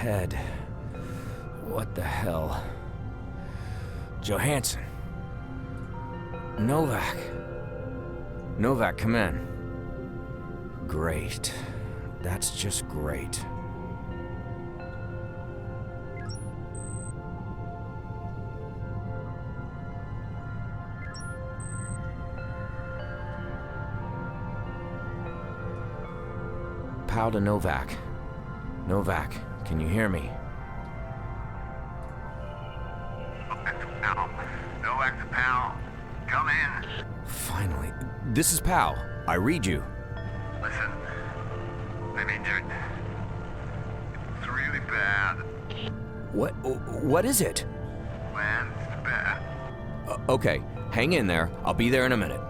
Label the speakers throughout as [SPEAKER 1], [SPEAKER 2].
[SPEAKER 1] head. What the hell? Johansson. Novak. Novak, come in. Great. That's just great. Pal to Novak. Novak, can you hear me?
[SPEAKER 2] Novak to Pal. Come in.
[SPEAKER 1] Finally. This is Pal. I read you.
[SPEAKER 2] Listen, I'm injured. It's really bad.
[SPEAKER 1] What is it?
[SPEAKER 2] Man, it's bad.
[SPEAKER 1] Okay, hang in there. I'll be there in a minute.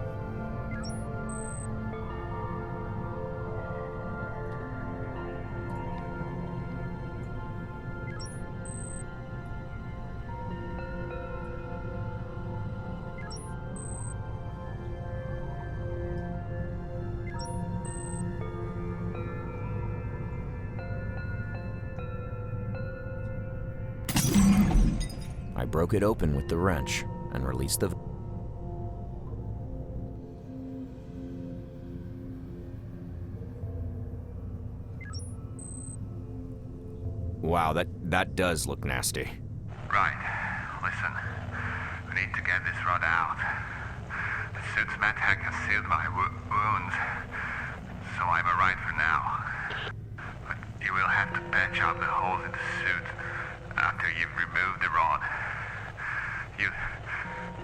[SPEAKER 1] I broke it open with the wrench and released the... Wow, that does look nasty.
[SPEAKER 2] Right. Listen, we need to get this rod out. The suit's medtech has sealed my wounds, so I'm alright for now. But you will have to patch up the holes in the suit after you've removed the rod.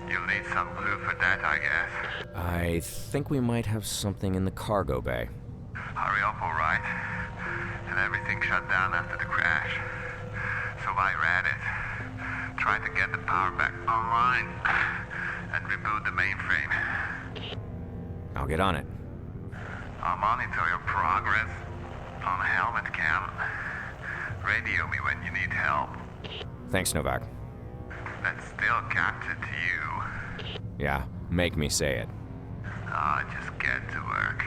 [SPEAKER 2] You'll need some glue for that, I guess.
[SPEAKER 1] I think we might have something in the cargo bay.
[SPEAKER 2] Hurry up, alright? And everything shut down after the crash. So I read it. Try to get the power back online and reboot the mainframe.
[SPEAKER 1] I'll get on it.
[SPEAKER 2] I'll monitor your progress on helmet cam. Radio me when you need help.
[SPEAKER 1] Thanks, Novak.
[SPEAKER 2] That's still captured to you.
[SPEAKER 1] Yeah, make me say it.
[SPEAKER 2] Just get to work.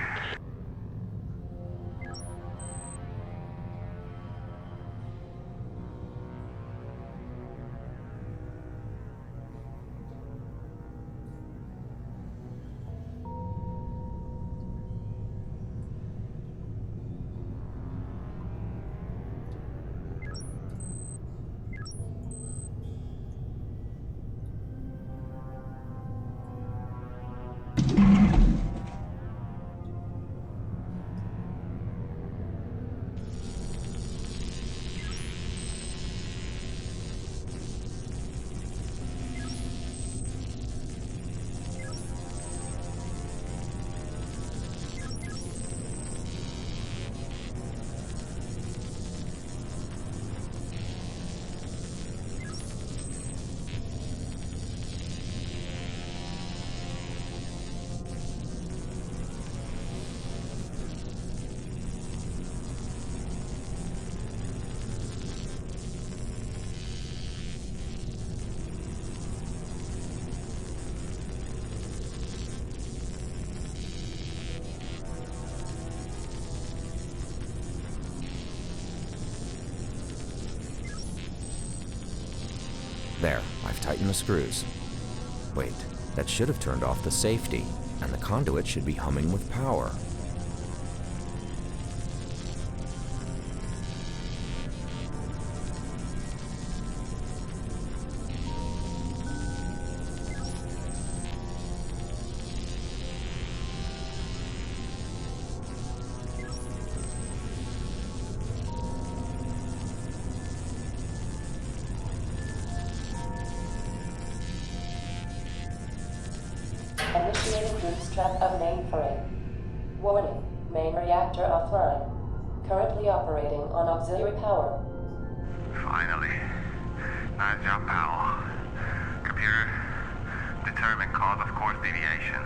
[SPEAKER 1] There, I've tightened the screws. Wait, that should have turned off the safety, and the conduit should be humming with power.
[SPEAKER 3] Initiating bootstrap of mainframe. Warning, main reactor offline. Currently operating on auxiliary power.
[SPEAKER 2] Finally. Nice job, pal. Computer, determine cause of course deviation.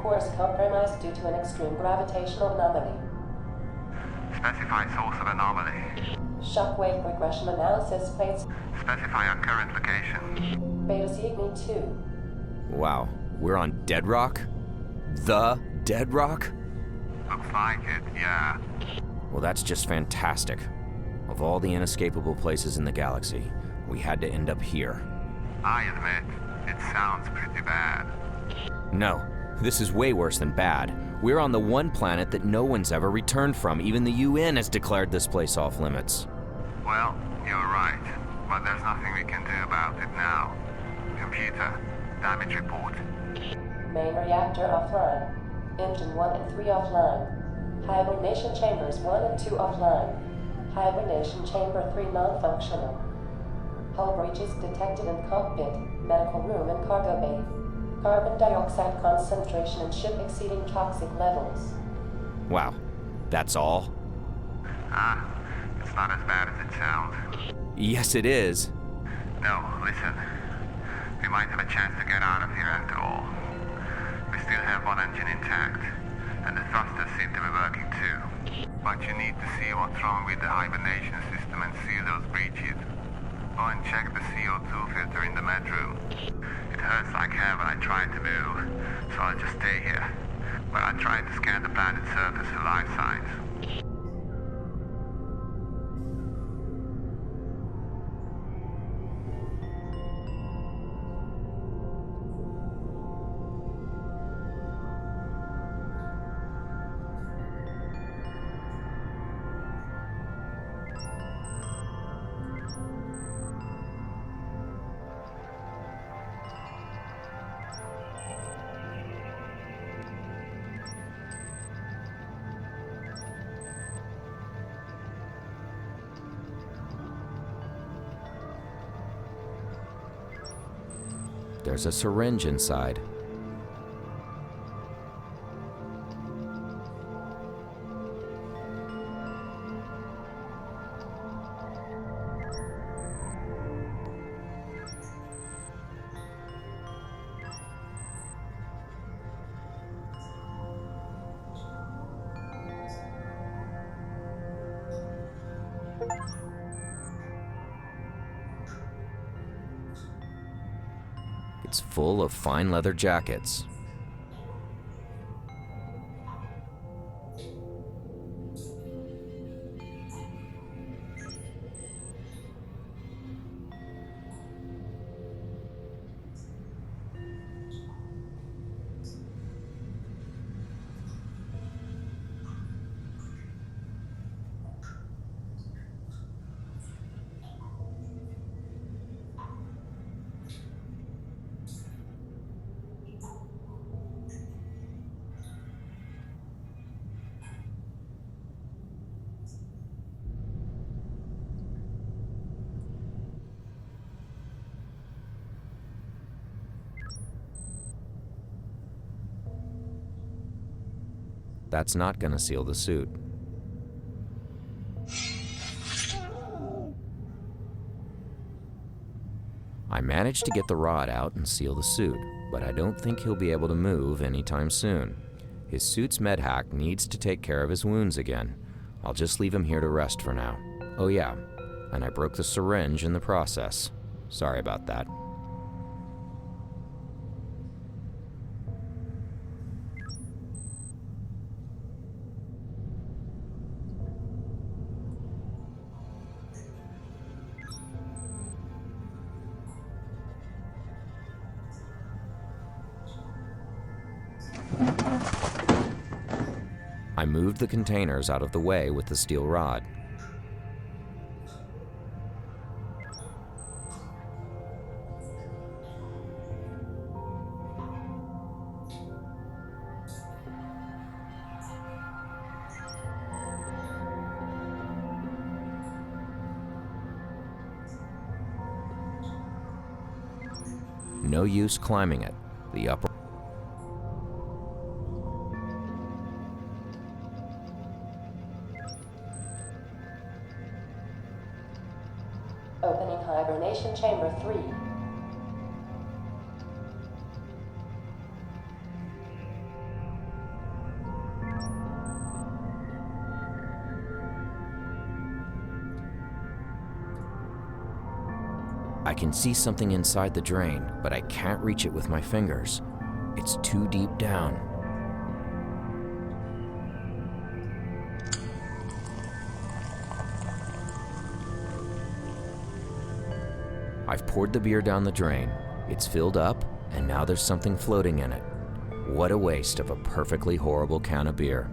[SPEAKER 3] Course compromised due to an extreme gravitational anomaly.
[SPEAKER 2] Specify source of anomaly.
[SPEAKER 3] Shockwave regression analysis plates.
[SPEAKER 2] Specify our current location.
[SPEAKER 3] Beta Cygni 2.
[SPEAKER 1] Wow, we're on Deadrock? The Deadrock?
[SPEAKER 2] Looks like it, yeah.
[SPEAKER 1] Well, that's just fantastic. Of all the inescapable places in the galaxy, we had to end up here.
[SPEAKER 2] I admit, it sounds pretty bad.
[SPEAKER 1] No, this is way worse than bad. We're on the one planet that no one's ever returned from. Even the UN has declared this place off limits.
[SPEAKER 2] Well, you're right, but there's nothing we can do about it now. Computer, damage report.
[SPEAKER 3] Main reactor offline. Engine 1 and 3 offline. Hibernation chambers 1 and 2 offline. Hibernation chamber 3 non-functional. Hull breaches detected in cockpit, medical room, and cargo bay. Carbon dioxide concentration in ship exceeding toxic levels.
[SPEAKER 1] Wow, that's all?
[SPEAKER 2] It's not as bad as it sounds.
[SPEAKER 1] Yes, it is.
[SPEAKER 2] No, listen. We might have a chance to get out of here after all. We still have one engine intact, and the thrusters seem to be working too. But you need to see what's wrong with the hibernation system and seal those breaches. Go and check the CO2 filter in the med room. It hurts like hell when I try to move, so I'll just stay here. But I tried to scan the planet's surface for life signs.
[SPEAKER 1] There's a syringe inside. It's full of fine leather jackets. That's not gonna seal the suit. I managed to get the rod out and seal the suit, but I don't think he'll be able to move anytime soon. His suit's medhack needs to take care of his wounds again. I'll just leave him here to rest for now. Oh yeah, and I broke the syringe in the process. Sorry about that. I moved the containers out of the way with the steel rod. No use climbing it. The upper
[SPEAKER 3] Opening hibernation chamber 3.
[SPEAKER 1] I can see something inside the drain, but I can't reach it with my fingers. It's too deep down. I've poured the beer down the drain. It's filled up, and now there's something floating in it. What a waste of a perfectly horrible can of beer.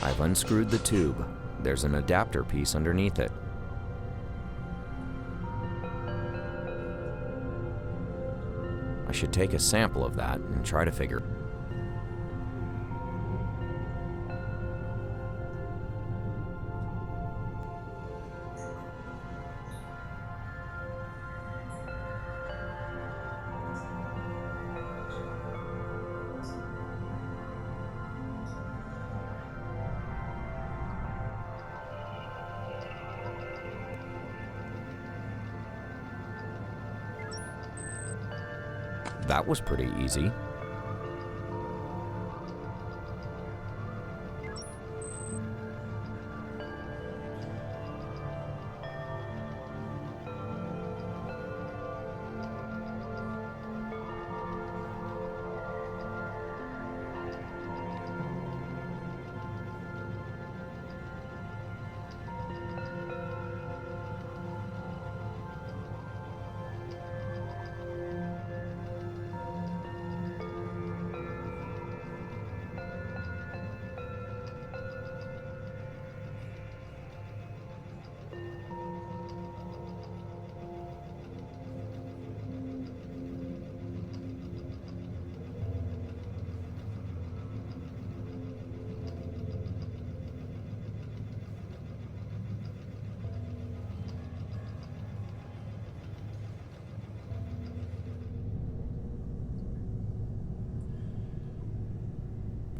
[SPEAKER 1] I've unscrewed the tube. There's an adapter piece underneath it. I should take a sample of that and try to figure. That was pretty easy.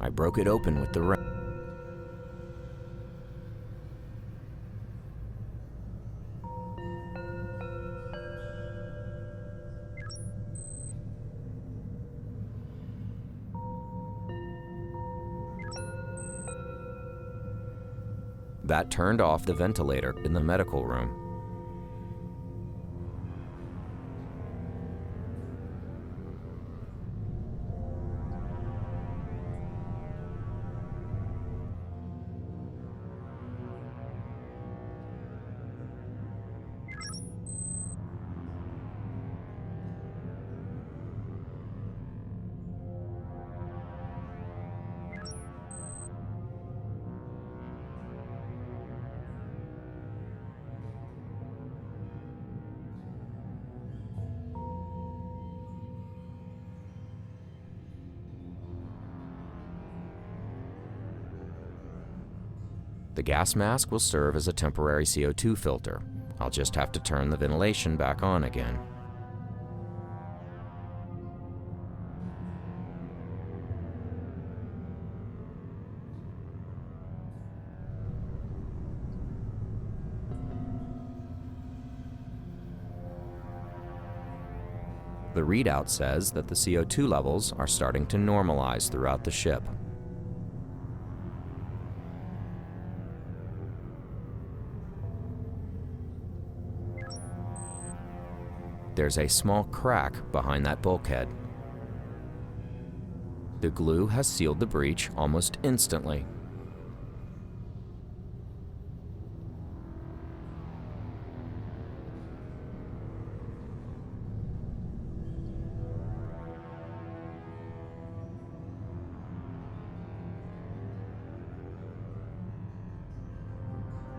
[SPEAKER 1] I broke it open with the wrench. That turned off the ventilator in the medical room. The gas mask will serve as a temporary CO2 filter. I'll just have to turn the ventilation back on again. The readout says that the CO2 levels are starting to normalize throughout the ship. There's a small crack behind that bulkhead. The glue has sealed the breach almost instantly.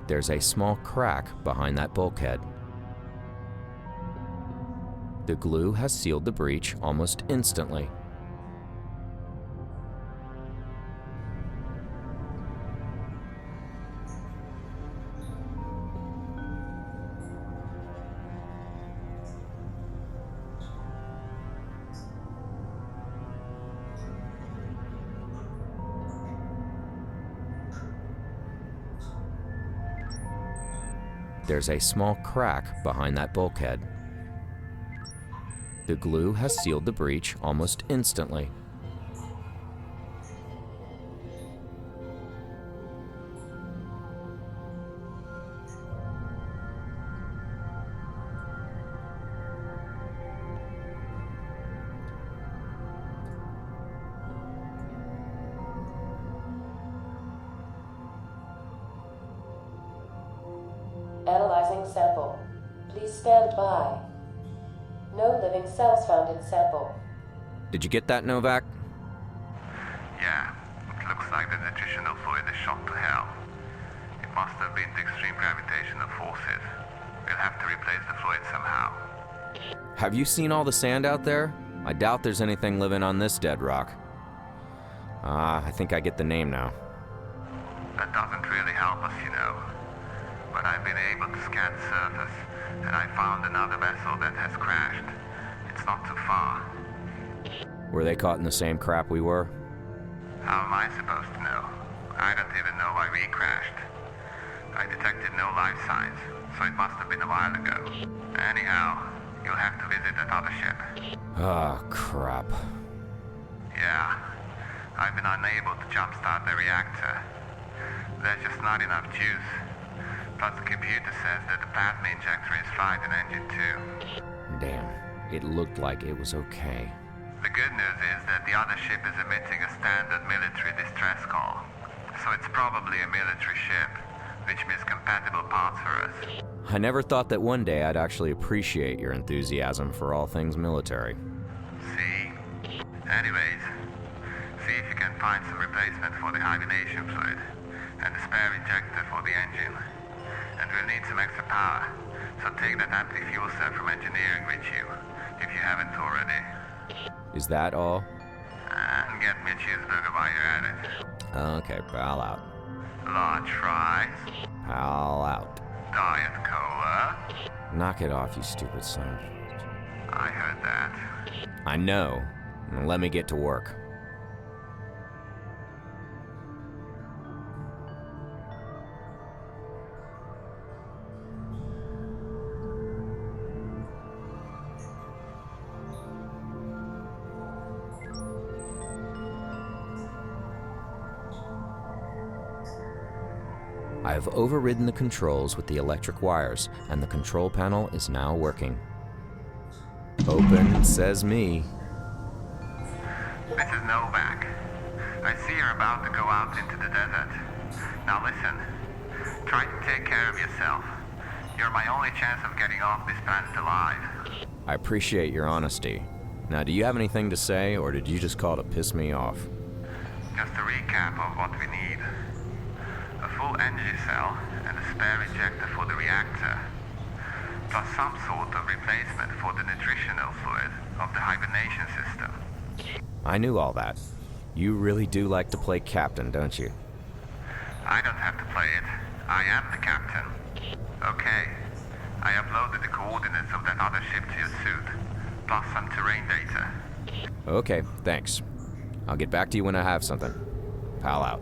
[SPEAKER 1] There's a small crack behind that bulkhead. The glue has sealed the breach almost instantly. There's a small crack behind that bulkhead. The glue has sealed the breach almost instantly.
[SPEAKER 3] Analyzing sample. Please stand by. No living cells found in sample.
[SPEAKER 1] Did you get that, Novak?
[SPEAKER 2] Yeah, it looks like the nutritional fluid is shot to hell. It must have been the extreme gravitational forces. We'll have to replace the fluid somehow.
[SPEAKER 1] Have you seen all the sand out there? I doubt there's anything living on this Deadrock. I think I get the name now.
[SPEAKER 2] That doesn't really help us, you know. But I've been able to scan the surface, and I found another vessel that has crashed. It's not too far.
[SPEAKER 1] Were they caught in the same crap we were?
[SPEAKER 2] How am I supposed to know? I don't even know why we crashed. I detected no life signs, so it must have been a while ago. Anyhow, you'll have to visit that other ship.
[SPEAKER 1] Ah, crap.
[SPEAKER 2] Yeah, I've been unable to jumpstart the reactor. There's just not enough juice. Plus the computer says that the plasma injector is fried in engine 2.
[SPEAKER 1] Damn, it looked like it was okay.
[SPEAKER 2] The good news is that the other ship is emitting a standard military distress call. So it's probably a military ship, which means compatible parts for us.
[SPEAKER 1] I never thought that one day I'd actually appreciate your enthusiasm for all things military.
[SPEAKER 2] See? Anyways, see if you can find some replacement for the hibernation fluid and the spare injector for the engine. And we'll need some extra power, so take that empty fuel cell from engineering with you, if you haven't already.
[SPEAKER 1] Is that all?
[SPEAKER 2] And get me a cheeseburger while you're at it.
[SPEAKER 1] Okay, pal out.
[SPEAKER 2] Large fries.
[SPEAKER 1] Pal out.
[SPEAKER 2] Diet Cola.
[SPEAKER 1] Knock it off, you stupid son of a...
[SPEAKER 2] I heard that.
[SPEAKER 1] I know. Now let me get to work. I have overridden the controls with the electric wires, and the control panel is now working. Open, says me.
[SPEAKER 2] This is Novak. I see you're about to go out into the desert. Now listen, try to take care of yourself. You're my only chance of getting off this planet alive.
[SPEAKER 1] I appreciate your honesty. Now, do you have anything to say, or did you just call to piss me off?
[SPEAKER 2] Just a recap of what we need. A full energy cell and a spare injector for the reactor, plus some sort of replacement for the nutritional fluid of the hibernation system.
[SPEAKER 1] I knew all that. You really do like to play captain, don't you?
[SPEAKER 2] I don't have to play it. I am the captain. Okay. I uploaded the coordinates of that other ship to your suit, plus some terrain data.
[SPEAKER 1] Okay, thanks. I'll get back to you when I have something. Pal out.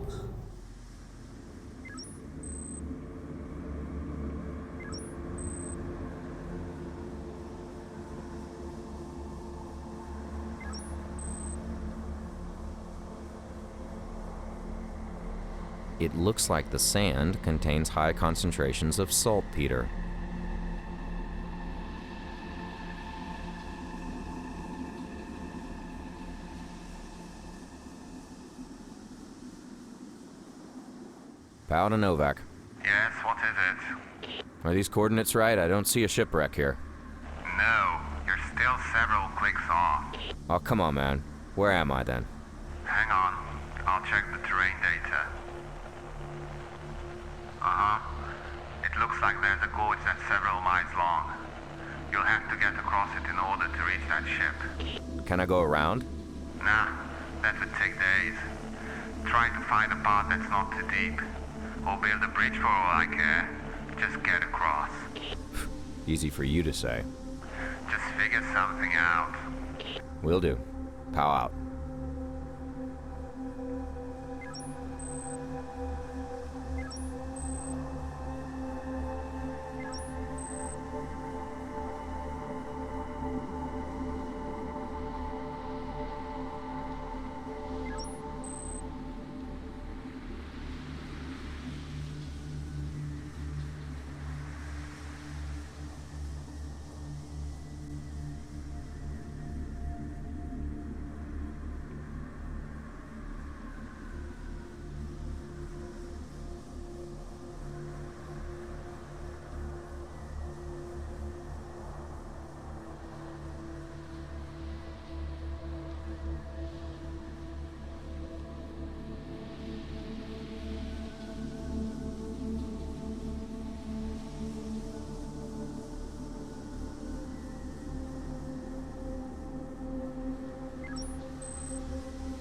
[SPEAKER 1] It looks like the sand contains high concentrations of saltpeter. Pal to Novak.
[SPEAKER 2] Yes, what is it?
[SPEAKER 1] Are these coordinates right? I don't see a shipwreck here.
[SPEAKER 2] No, you're still several clicks off.
[SPEAKER 1] Oh, come on, man. Where am I then?
[SPEAKER 2] Hang on, I'll check the terrain data. It looks like there's a gorge that's several miles long. You'll have to get across it in order to reach that ship.
[SPEAKER 1] Can I go around?
[SPEAKER 2] Nah, that would take days. Try to find a part that's not too deep. Or build a bridge for all I care. Just get across.
[SPEAKER 1] Easy for you to say.
[SPEAKER 2] Just figure something out.
[SPEAKER 1] Will do. Pow out.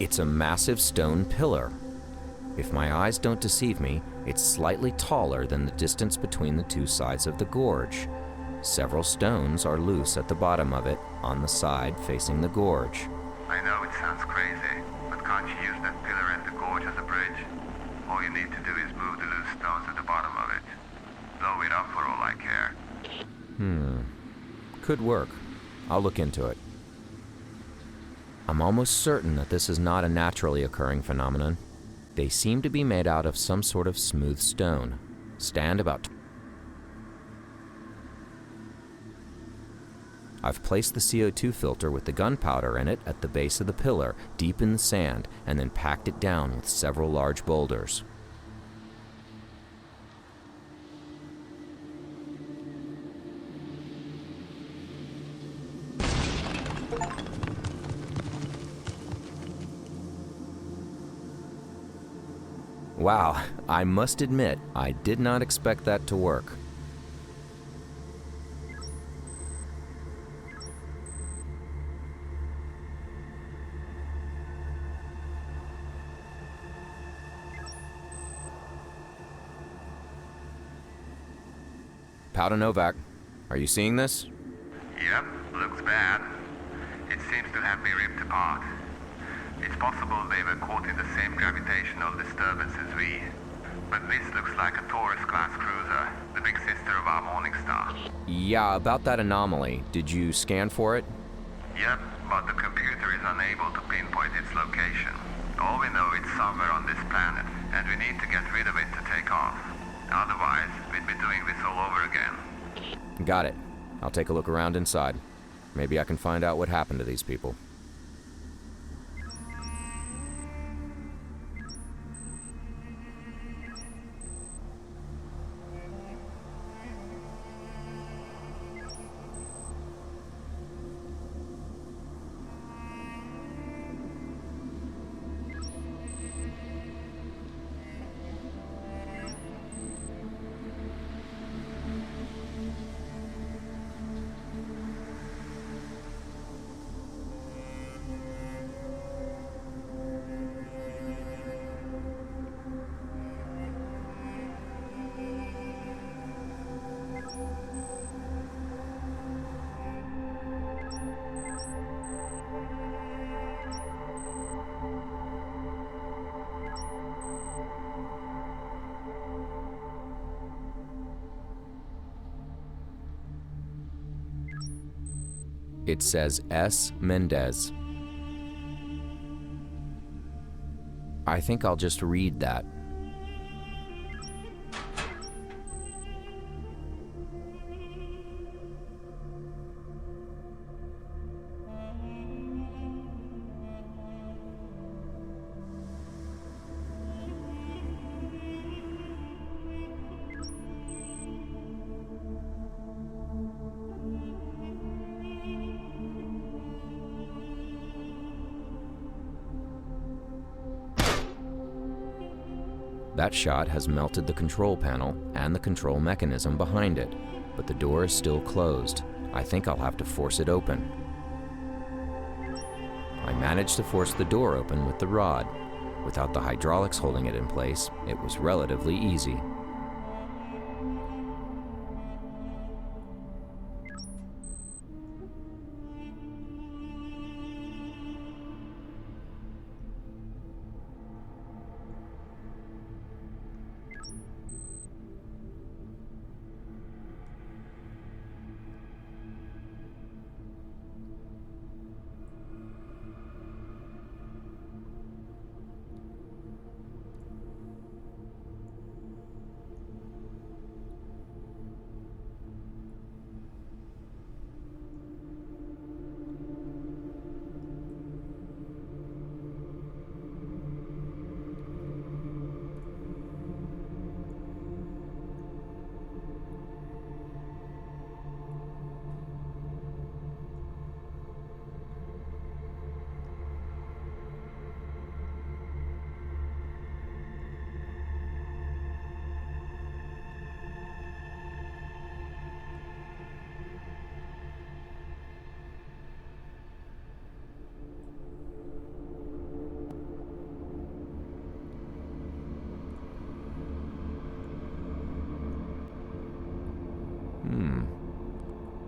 [SPEAKER 1] It's a massive stone pillar. If my eyes don't deceive me, it's slightly taller than the distance between the two sides of the gorge. Several stones are loose at the bottom of it, on the side facing the gorge.
[SPEAKER 2] I know it sounds crazy, but can't you use that pillar and the gorge as a bridge? All you need to do is move the loose stones at the bottom of it. Blow it up for all I care.
[SPEAKER 1] Could work. I'll look into it. I'm almost certain that this is not a naturally occurring phenomenon. They seem to be made out of some sort of smooth stone. Stand about. I've placed the CO2 filter with the gunpowder in it at the base of the pillar, deep in the sand, and then packed it down with several large boulders. Wow, I must admit, I did not expect that to work. Powder Novak, are you seeing this?
[SPEAKER 2] Yep, looks bad. It seems to have been ripped apart. It's possible they were caught in the same gravitational disturbance as we. But this looks like a Taurus-class cruiser, the big sister of our Morningstar.
[SPEAKER 1] Yeah, about that anomaly. Did you scan for it?
[SPEAKER 2] Yep, but the computer is unable to pinpoint its location. All we know it's somewhere on this planet, and we need to get rid of it to take off. Otherwise, we'd be doing this all over again.
[SPEAKER 1] Got it. I'll take a look around inside. Maybe I can find out what happened to these people. It says S. Mendez. I think I'll just read that. That shot has melted the control panel and the control mechanism behind it, but the door is still closed. I think I'll have to force it open. I managed to force the door open with the rod. Without the hydraulics holding it in place, it was relatively easy.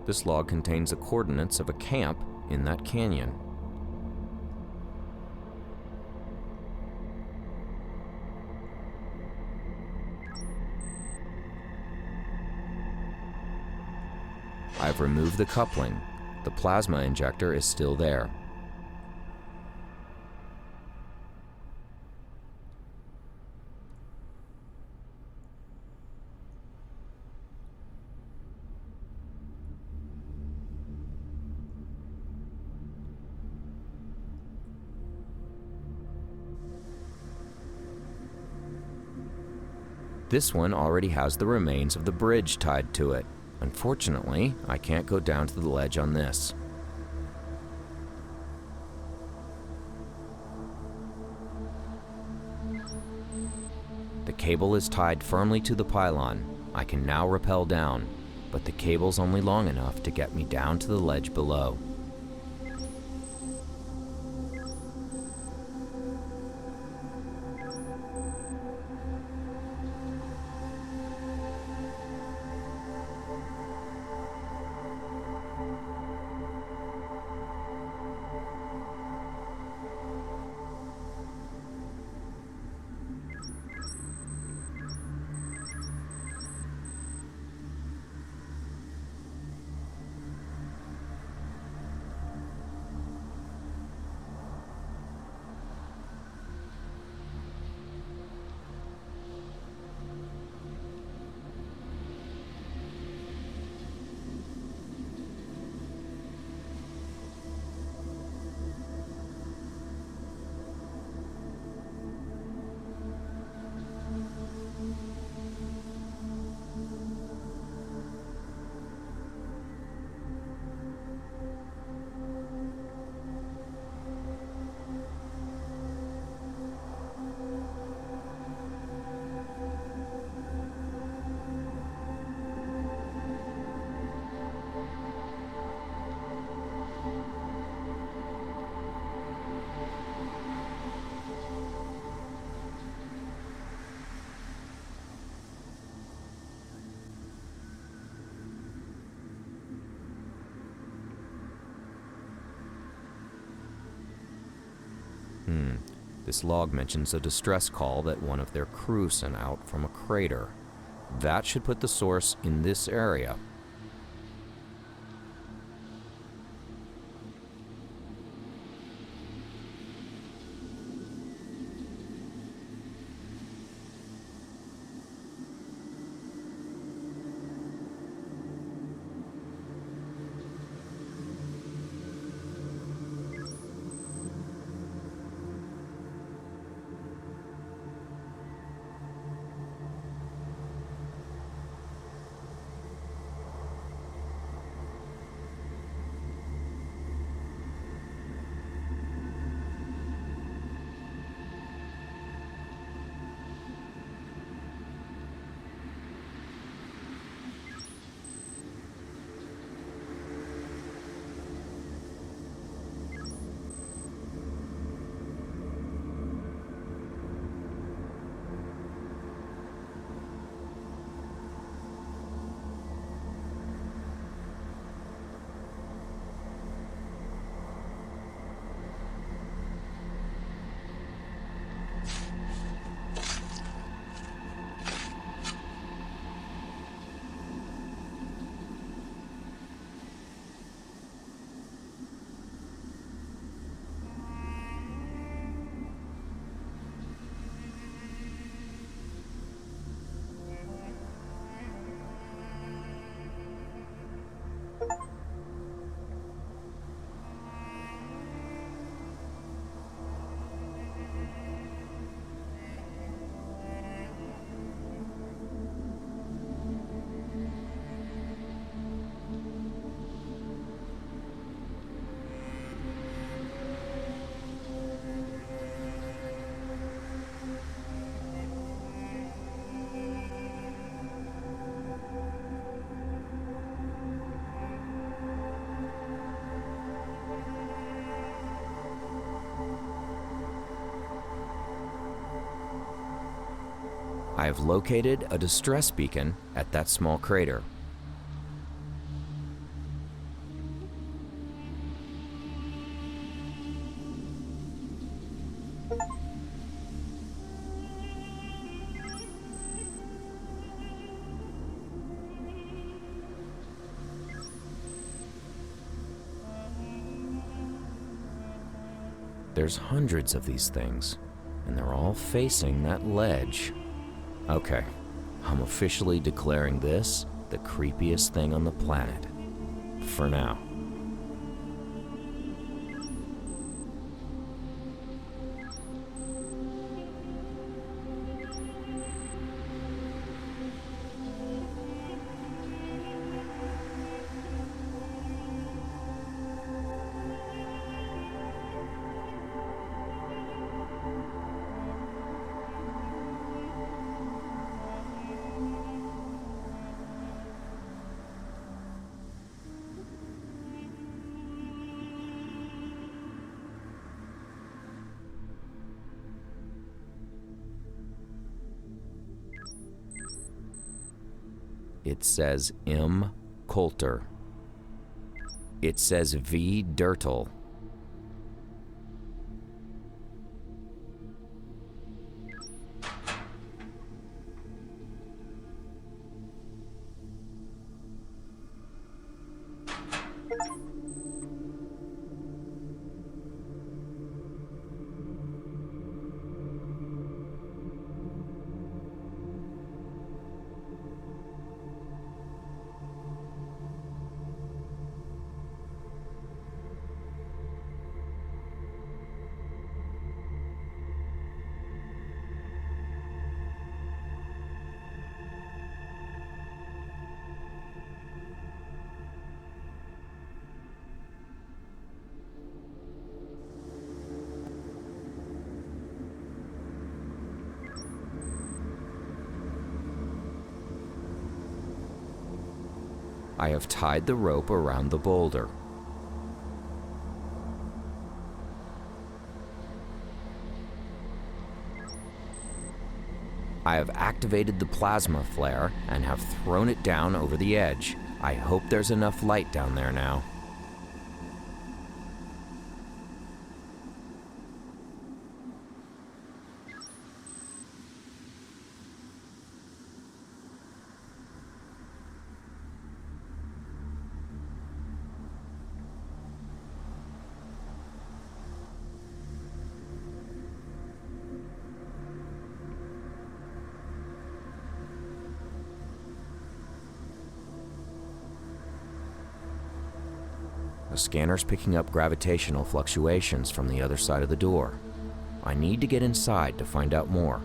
[SPEAKER 1] This log contains the coordinates of a camp in that canyon. I've removed the coupling. The plasma injector is still there. This one already has the remains of the bridge tied to it. Unfortunately, I can't go down to the ledge on this. The cable is tied firmly to the pylon. I can now rappel down, but the cable's only long enough to get me down to the ledge below. This log mentions a distress call that one of their crew sent out from a crater. That should put the source in this area. I have located a distress beacon at that small crater. There's hundreds of these things, and they're all facing that ledge. Okay, I'm officially declaring this the creepiest thing on the planet. For now. It says M. Coulter. It says V. Dirtle. I have tied the rope around the boulder. I have activated the plasma flare and have thrown it down over the edge. I hope there's enough light down there now. The scanner's picking up gravitational fluctuations from the other side of the door. I need to get inside to find out more.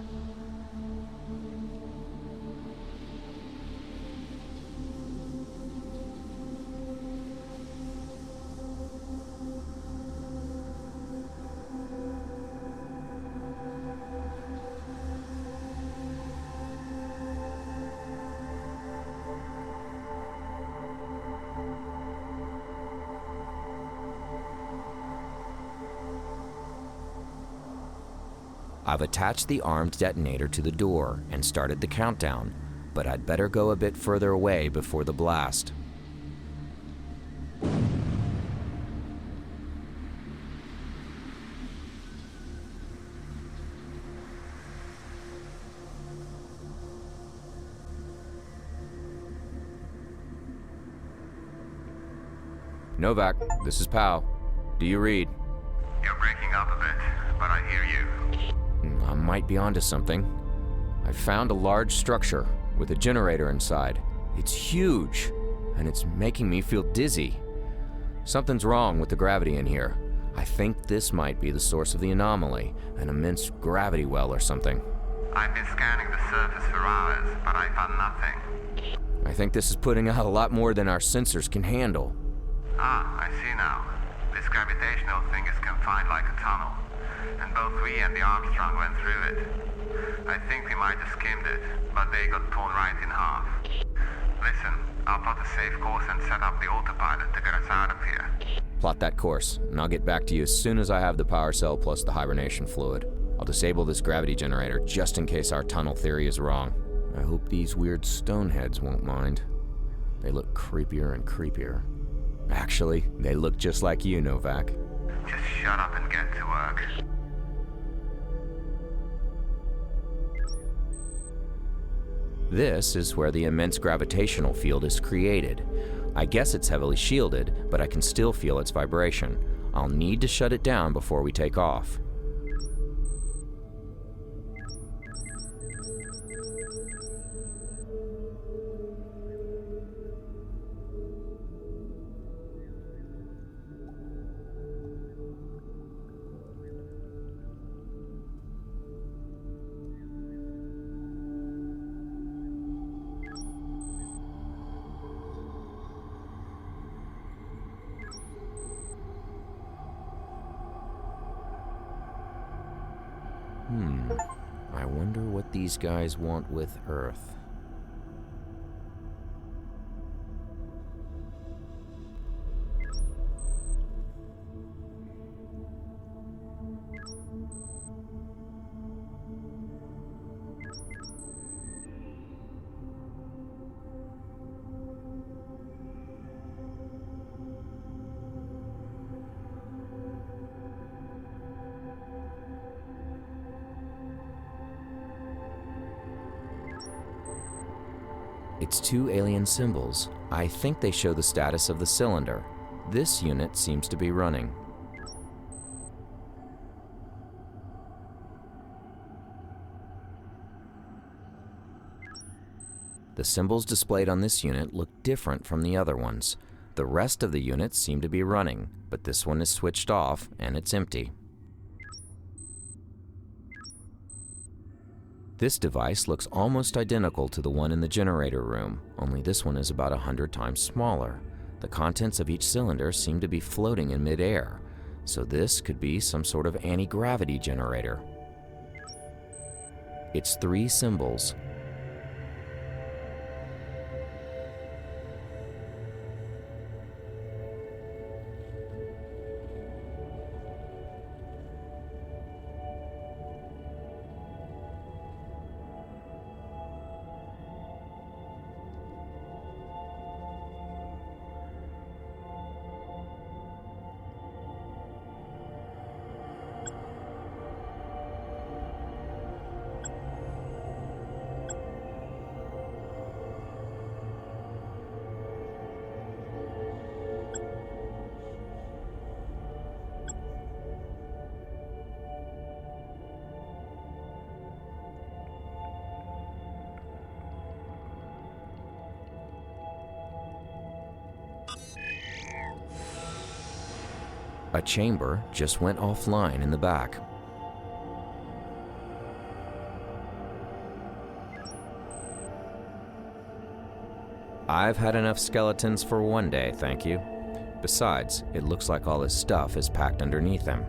[SPEAKER 1] I've attached the armed detonator to the door and started the countdown, but I'd better go a bit further away before the blast. Novak, this is Pal. Do you read?
[SPEAKER 2] You're breaking up a bit, but I hear you.
[SPEAKER 1] I might be onto something. I found a large structure with a generator inside. It's huge, and it's making me feel dizzy. Something's wrong with the gravity in here. I think this might be the source of the anomaly, an immense gravity well or something.
[SPEAKER 2] I've been scanning the surface for hours, but I found nothing.
[SPEAKER 1] I think this is putting out a lot more than our sensors can handle.
[SPEAKER 2] Ah, I see now. This gravitational thing is confined like a tunnel, and both we and the Armstrong went through it. I think we might have skimmed it, but they got torn right in half. Listen, I'll plot a safe course and set up the autopilot to get us out of here.
[SPEAKER 1] Plot that course, and I'll get back to you as soon as I have the power cell plus the hibernation fluid. I'll disable this gravity generator just in case our tunnel theory is wrong. I hope these weird stoneheads won't mind. They look creepier and creepier. Actually, they look just like you, Novak.
[SPEAKER 2] Just shut up and get to work.
[SPEAKER 1] This is where the immense gravitational field is created. I guess it's heavily shielded, but I can still feel its vibration. I'll need to shut it down before we take off. I wonder what these guys want with Earth. It's two alien symbols. I think they show the status of the cylinder. This unit seems to be running. The symbols displayed on this unit look different from the other ones. The rest of the units seem to be running, but this one is switched off and it's empty. This device looks almost identical to the one in the generator room, only this one is about 100 times smaller. The contents of each cylinder seem to be floating in midair, so this could be some sort of anti-gravity generator. It's three symbols. A chamber just went offline in the back. I've had enough skeletons for one day, thank you. Besides, it looks like all this stuff is packed underneath them.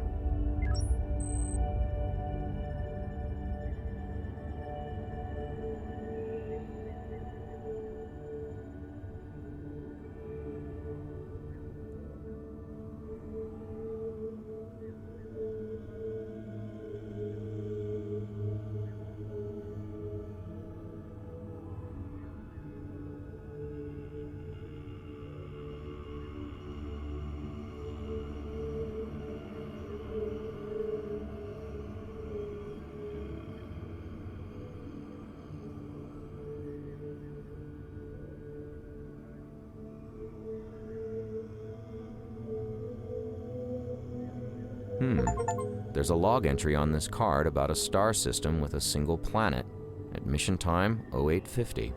[SPEAKER 1] There's a log entry on this card about a star system with a single planet. Admission time 0850.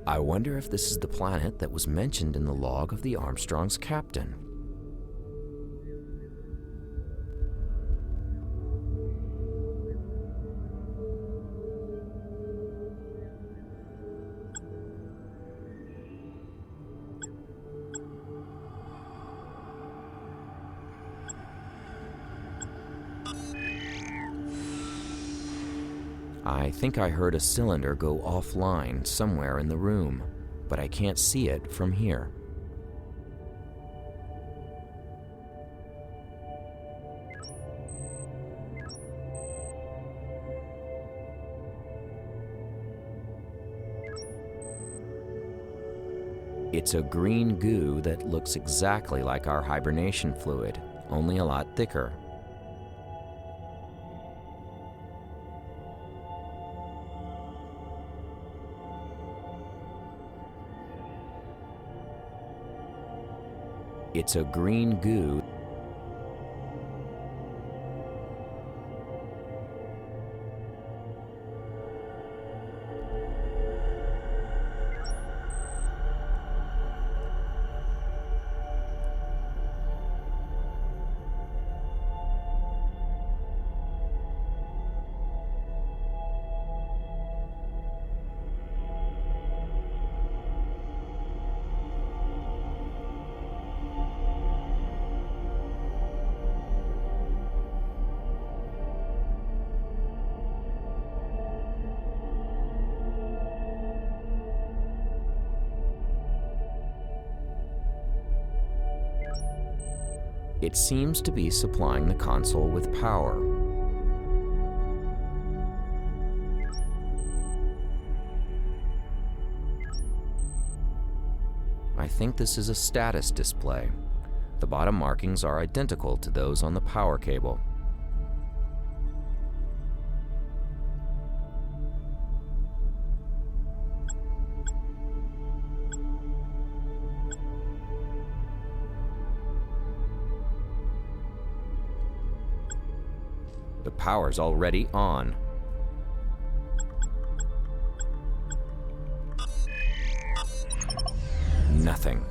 [SPEAKER 1] I wonder if this is the planet that was mentioned in the log of the Armstrong's captain. I think I heard a cylinder go offline somewhere in the room, but I can't see it from here. It's a green goo that looks exactly like our hibernation fluid. only a lot thicker. It's a green goo. It seems to be supplying the console with power. I think this is a status display. The bottom markings are identical to those on the power cable. The power's already on. Nothing.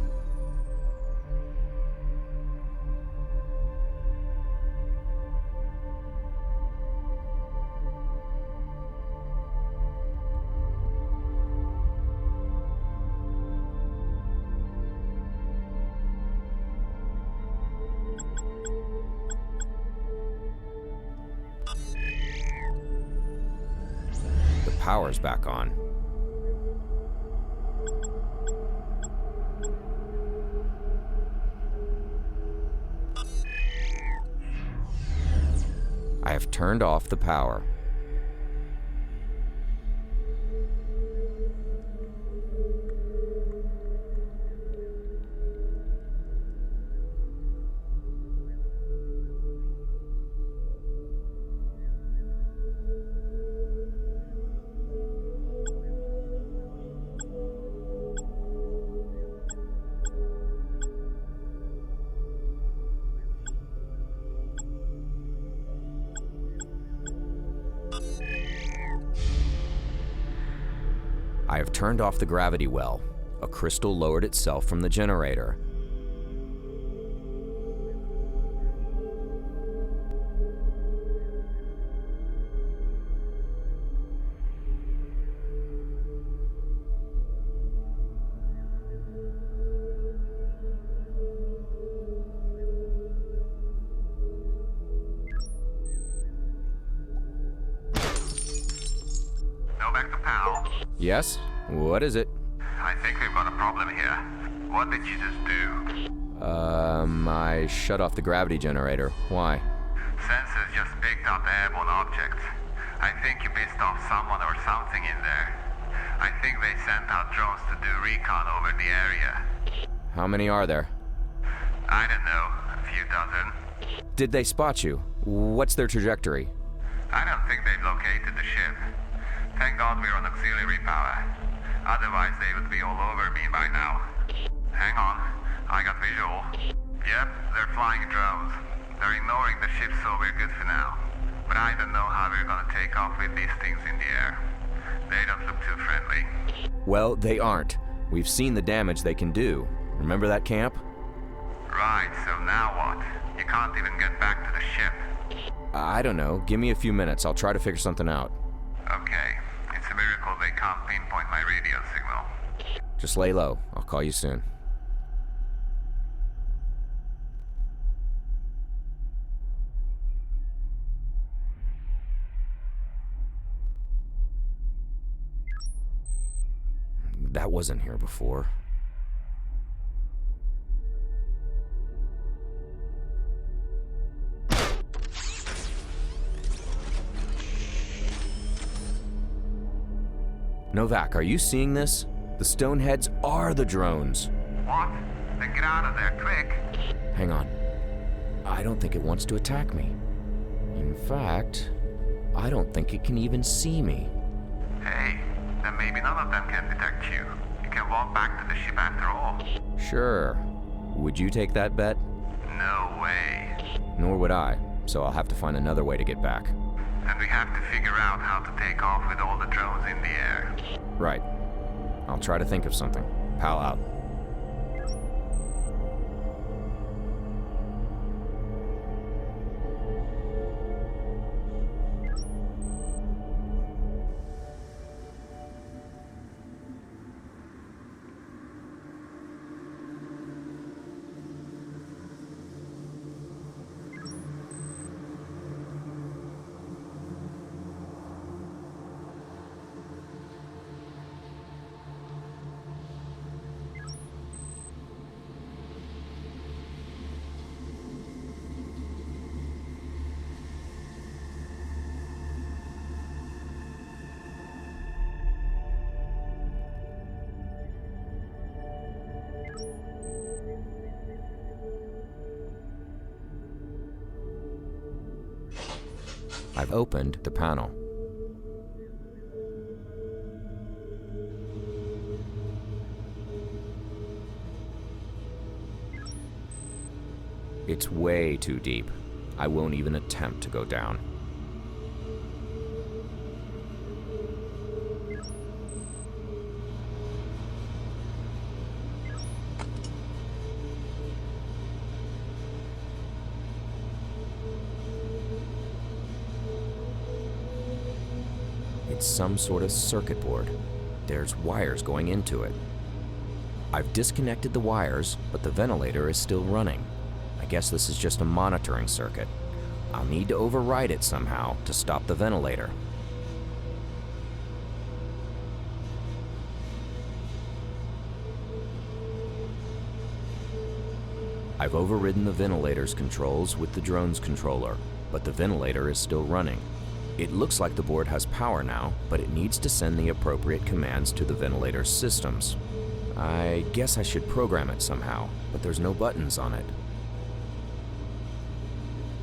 [SPEAKER 1] The power's back on. I have turned off the power. I have turned off the gravity well. A crystal lowered itself from the generator.
[SPEAKER 2] No back to PAL.
[SPEAKER 1] Yes? What is it?
[SPEAKER 2] I think we've got a problem here. What did you just do?
[SPEAKER 1] I shut off the gravity generator. Why?
[SPEAKER 2] Sensors just picked up airborne objects. I think you pissed off someone or something in there. I think they sent out drones to do recon over the area.
[SPEAKER 1] How many are there?
[SPEAKER 2] I don't know, a few dozen.
[SPEAKER 1] Did they spot you? What's their trajectory?
[SPEAKER 2] I don't think they've located the ship. Thank God we're on auxiliary power. Otherwise they would be all over me by now. Hang on, I got visual. Yep, they're flying drones. They're ignoring the ship, so we're good for now. But I don't know how we're gonna take off with these things in the air. They don't look too friendly.
[SPEAKER 1] Well, they aren't. We've seen the damage they can do. Remember that camp?
[SPEAKER 2] Right, so now what? You can't even get back to the ship.
[SPEAKER 1] I don't know. Give me a few minutes. I'll try to figure something out.
[SPEAKER 2] Okay, it's a miracle they can't pinpoint my radio signal.
[SPEAKER 1] Just lay low. I'll call you soon. That wasn't here before. Novak, are you seeing this? The Stoneheads are the drones.
[SPEAKER 2] What? Then get out of there, quick.
[SPEAKER 1] Hang on. I don't think it wants to attack me. In fact, I don't think it can even see me.
[SPEAKER 2] Hey, then maybe none of them can detect you. You can walk back to the ship after all.
[SPEAKER 1] Sure. Would you take that bet?
[SPEAKER 2] No way.
[SPEAKER 1] Nor would I, so I'll have to find another way to get back.
[SPEAKER 2] And we have to figure out how to take off with all the drones in the air.
[SPEAKER 1] Right. I'll try to think of something. Pal out. I've opened the panel. It's way too deep. I won't even attempt to go down. It's some sort of circuit board. There's wires going into it. I've disconnected the wires, but the ventilator is still running. I guess this is just a monitoring circuit. I'll need to override it somehow to stop the ventilator. I've overridden the ventilator's controls with the drone's controller, but the ventilator is still running. It looks like the board has power now, but it needs to send the appropriate commands to the ventilator's systems. I guess I should program it somehow, but there's no buttons on it.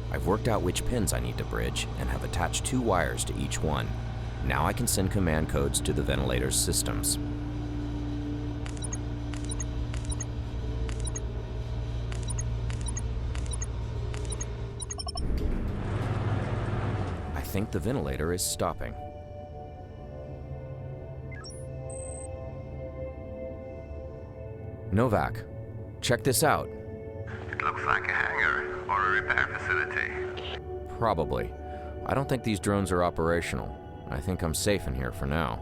[SPEAKER 1] I've worked out which pins I need to bridge and have attached 2 wires to each one. Now I can send command codes to the ventilator's systems. I think the ventilator is stopping. Novak, check this out.
[SPEAKER 2] It looks like a hangar or a repair facility.
[SPEAKER 1] Probably. I don't think these drones are operational. I think I'm safe in here for now.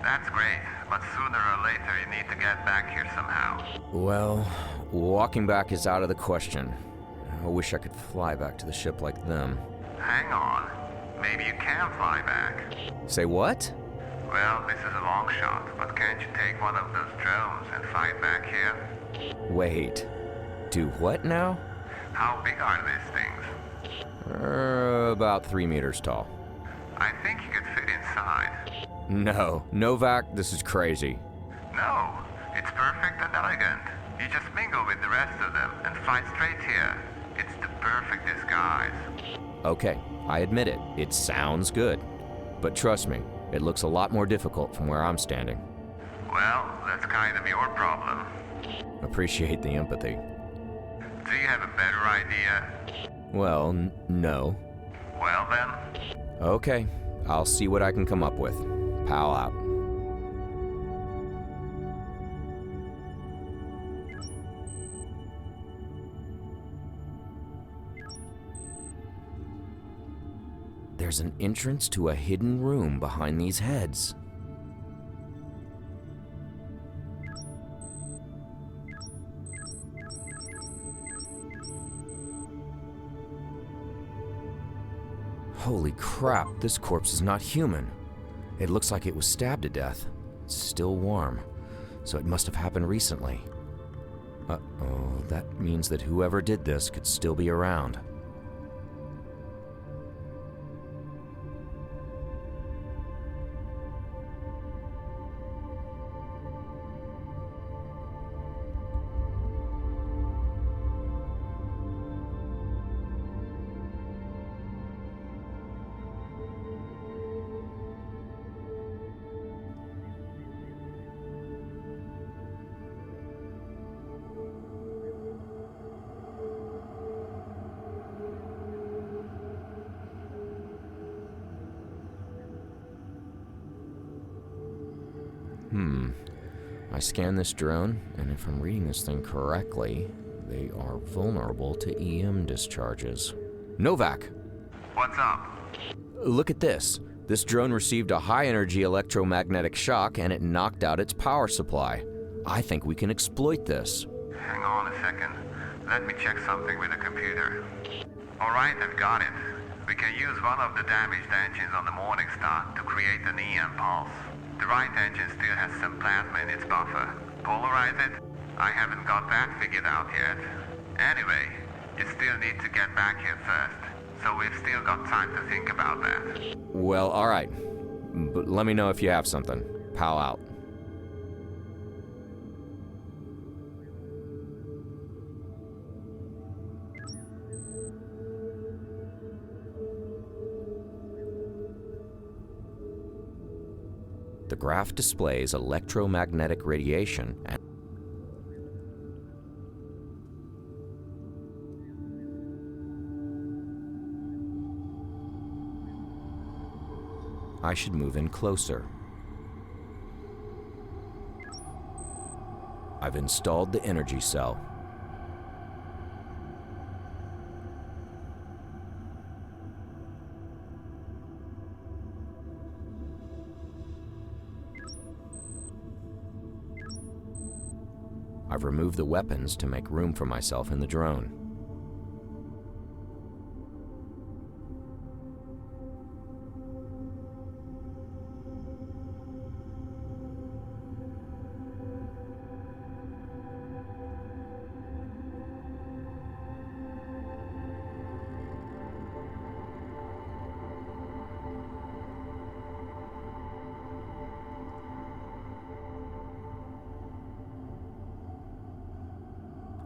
[SPEAKER 2] That's great, but sooner or later you need to get back here somehow.
[SPEAKER 1] Well, walking back is out of the question. I wish I could fly back to the ship like them.
[SPEAKER 2] Hang on. Maybe you can fly back.
[SPEAKER 1] Say what?
[SPEAKER 2] Well, this is a long shot, but can't you take one of those drones and fight back here?
[SPEAKER 1] Wait. Do what now?
[SPEAKER 2] How big are these things?
[SPEAKER 1] About 3 meters tall.
[SPEAKER 2] I think you could fit inside.
[SPEAKER 1] No, Novak, this is crazy.
[SPEAKER 2] No, it's perfect and elegant. You just mingle with the rest of them and fly straight here. It's the perfect disguise.
[SPEAKER 1] Okay, I admit it. It sounds good. But trust me, it looks a lot more difficult from where I'm standing.
[SPEAKER 2] Well, that's kind of your problem.
[SPEAKER 1] Appreciate the empathy.
[SPEAKER 2] Do you have a better idea?
[SPEAKER 1] Well, no.
[SPEAKER 2] Well then.
[SPEAKER 1] Okay, I'll see what I can come up with. Pal out. There's an entrance to a hidden room behind these heads. Holy crap, this corpse is not human. It looks like it was stabbed to death. It's still warm, so it must have happened recently. Uh-oh, that means that whoever did this could still be around. I scan this drone, and if I'm reading this thing correctly, they are vulnerable to EM discharges. Novak!
[SPEAKER 2] What's up?
[SPEAKER 1] Look at this. This drone received a high-energy electromagnetic shock, and it knocked out its power supply. I think we can exploit this.
[SPEAKER 2] Hang on a second. Let me check something with the computer. Alright, I've got it. We can use one of the damaged engines on the Morningstar to create an EM pulse. The right engine still has some plasma in its buffer. Polarize it? I haven't got that figured out yet. Anyway, you still need to get back here first, so we've still got time to think about that.
[SPEAKER 1] Well, alright. But let me know if you have something. Pal out. The graph displays electromagnetic radiation and I should move in closer. I've installed the energy cell. I've removed the weapons to make room for myself in the drone.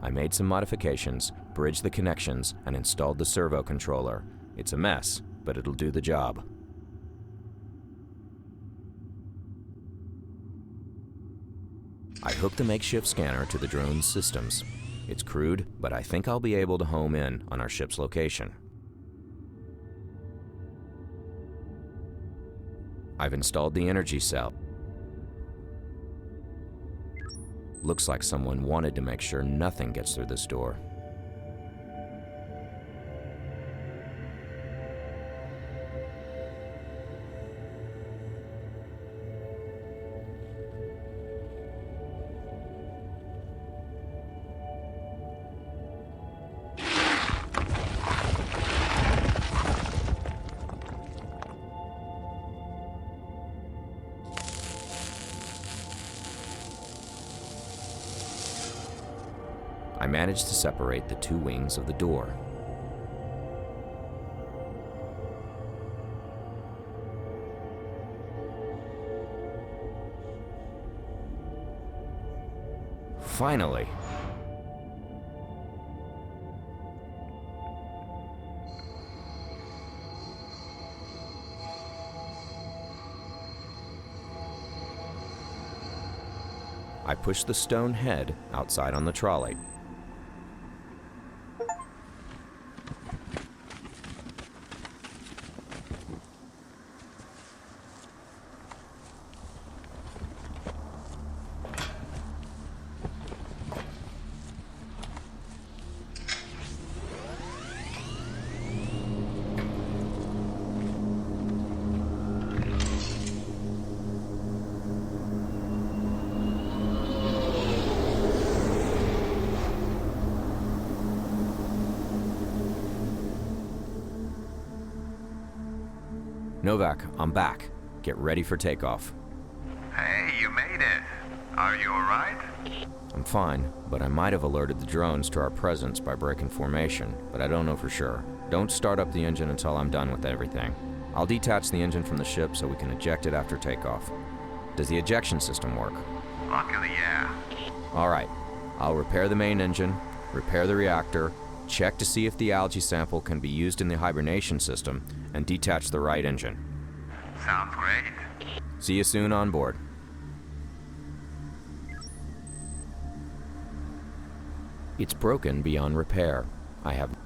[SPEAKER 1] I made some modifications, bridged the connections, and installed the servo controller. It's a mess, but it'll do the job. I hooked the makeshift scanner to the drone's systems. It's crude, but I think I'll be able to home in on our ship's location. I've installed the energy cell. Looks like someone wanted to make sure nothing gets through this door. I managed to separate the two wings of the door. Finally! I pushed the stone head outside on the trolley. Novak, I'm back. Get ready for takeoff.
[SPEAKER 2] Hey, you made it. Are you alright?
[SPEAKER 1] I'm fine, but I might have alerted the drones to our presence by breaking formation, but I don't know for sure. Don't start up the engine until I'm done with everything. I'll detach the engine from the ship so we can eject it after takeoff. Does the ejection system work?
[SPEAKER 2] Luckily, yeah.
[SPEAKER 1] Alright, I'll repair the main engine, repair the reactor, check to see if the algae sample can be used in the hibernation system, and detach the right engine.
[SPEAKER 2] Sounds great.
[SPEAKER 1] See you soon on board. It's broken beyond repair. I'm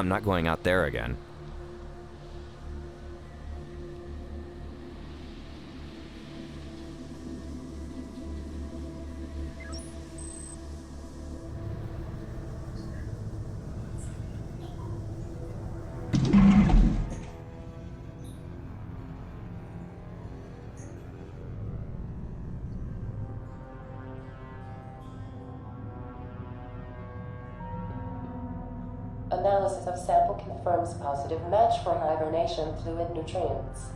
[SPEAKER 1] not going out there again.
[SPEAKER 3] Analysis of sample confirms positive match for hibernation fluid nutrients.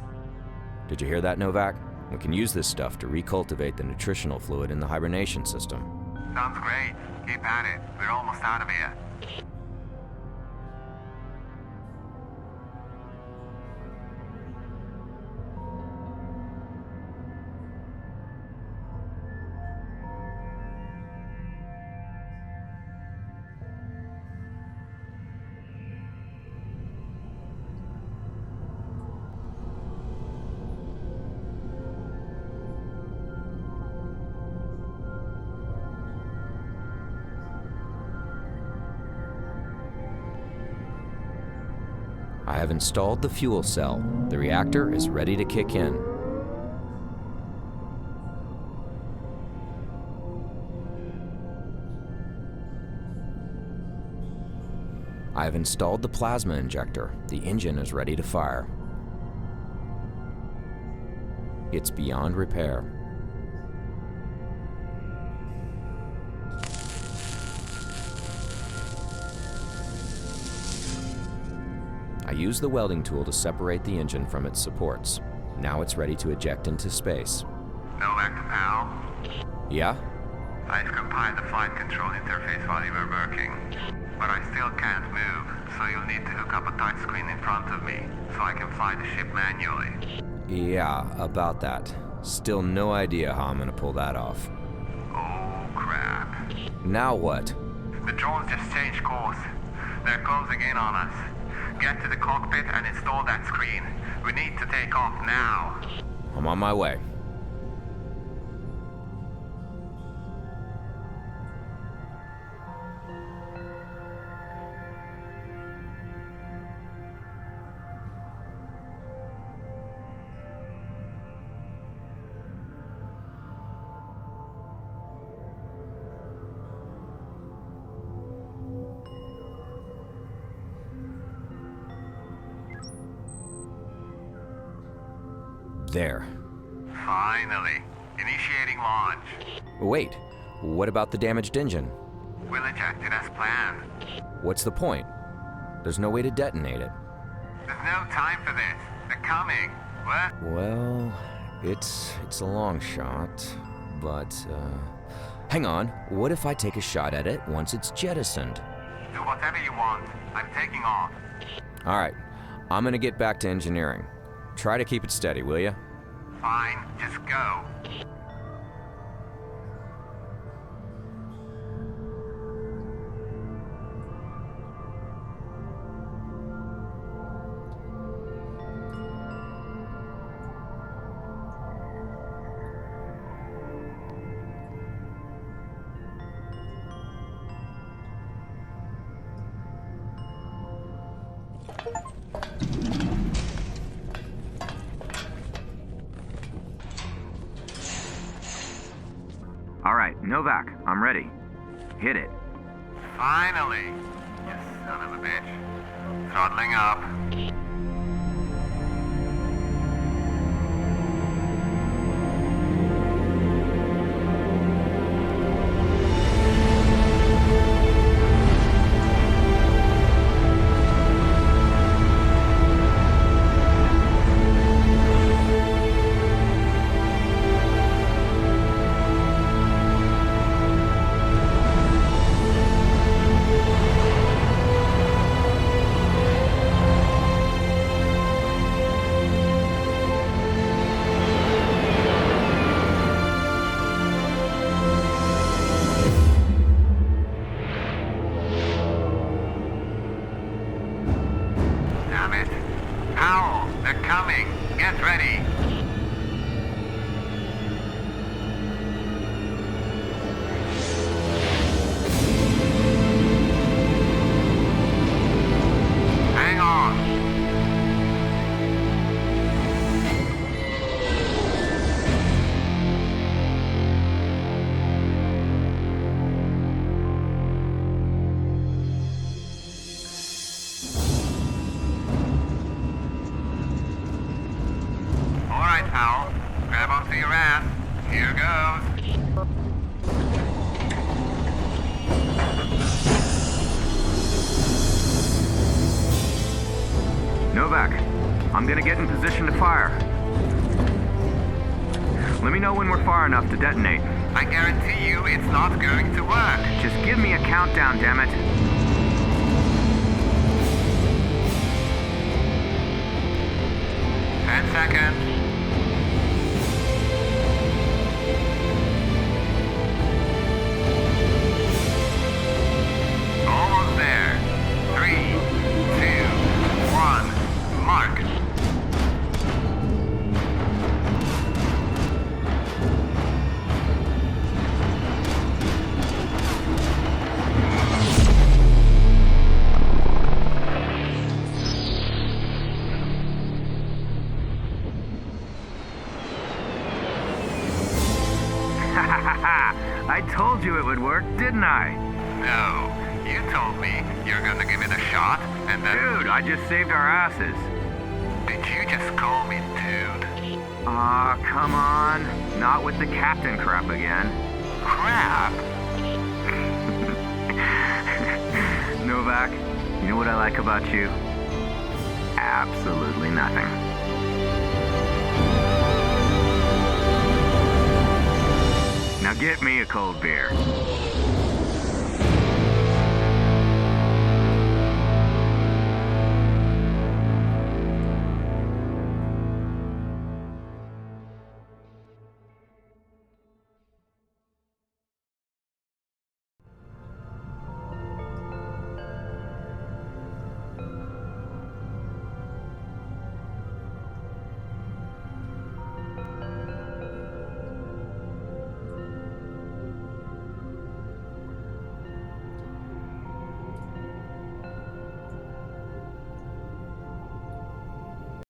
[SPEAKER 1] Did you hear that, Novak? We can use this stuff to recultivate the nutritional fluid in the hibernation system.
[SPEAKER 2] Sounds great. Keep at it. We're almost out of here.
[SPEAKER 1] I have installed the fuel cell. The reactor is ready to kick in. I have installed the plasma injector. The engine is ready to fire. It's beyond repair. I use the welding tool to separate the engine from its supports. Now it's ready to eject into space.
[SPEAKER 2] Novak to pal.
[SPEAKER 1] Yeah?
[SPEAKER 2] I've compiled the flight control interface while you were working. But I still can't move, so you'll need to hook up a touchscreen in front of me, so I can fly the ship manually.
[SPEAKER 1] Yeah, about that. Still no idea how I'm gonna pull that off.
[SPEAKER 2] Oh, crap.
[SPEAKER 1] Now what?
[SPEAKER 2] The drones just changed course. They're closing in on us. Get to the cockpit and install that screen. We need to take off now.
[SPEAKER 1] I'm on my way. There.
[SPEAKER 2] Finally. Initiating launch.
[SPEAKER 1] Wait, what about the damaged engine?
[SPEAKER 2] We'll eject it as planned.
[SPEAKER 1] What's the point? There's no way to detonate it.
[SPEAKER 2] There's no time for this. They're coming. What?
[SPEAKER 1] Well, it's a long shot, but, hang on. What if I take a shot at it once it's jettisoned?
[SPEAKER 2] Do whatever you want. I'm taking off.
[SPEAKER 1] All right, I'm gonna get back to engineering. Try to keep it steady, will you?
[SPEAKER 2] Fine, just go.
[SPEAKER 1] All right, Novak, I'm ready. Hit it.
[SPEAKER 2] Finally! You son of a bitch. Throttling up. Damn it. Powell, they're coming. Get ready. Hang on. All right, Powell. Grab onto your ass. Here goes.
[SPEAKER 4] Novak, I'm gonna get in position to fire. Let me know when we're far enough to detonate.
[SPEAKER 2] I guarantee you it's not going to work.
[SPEAKER 4] Just give me a countdown, damn it.
[SPEAKER 2] 10 seconds. Almost there. 3, 2, 1, mark.
[SPEAKER 4] I told you it would work, didn't I?
[SPEAKER 2] No, you told me you're gonna give it a shot, and then...
[SPEAKER 4] Dude, I just saved our asses.
[SPEAKER 2] Did you just call me dude?
[SPEAKER 4] Aw, come on. Not with the captain crap again.
[SPEAKER 2] Crap!
[SPEAKER 4] Novak, you know what I like about you? Absolutely nothing. Now get me a cold beer.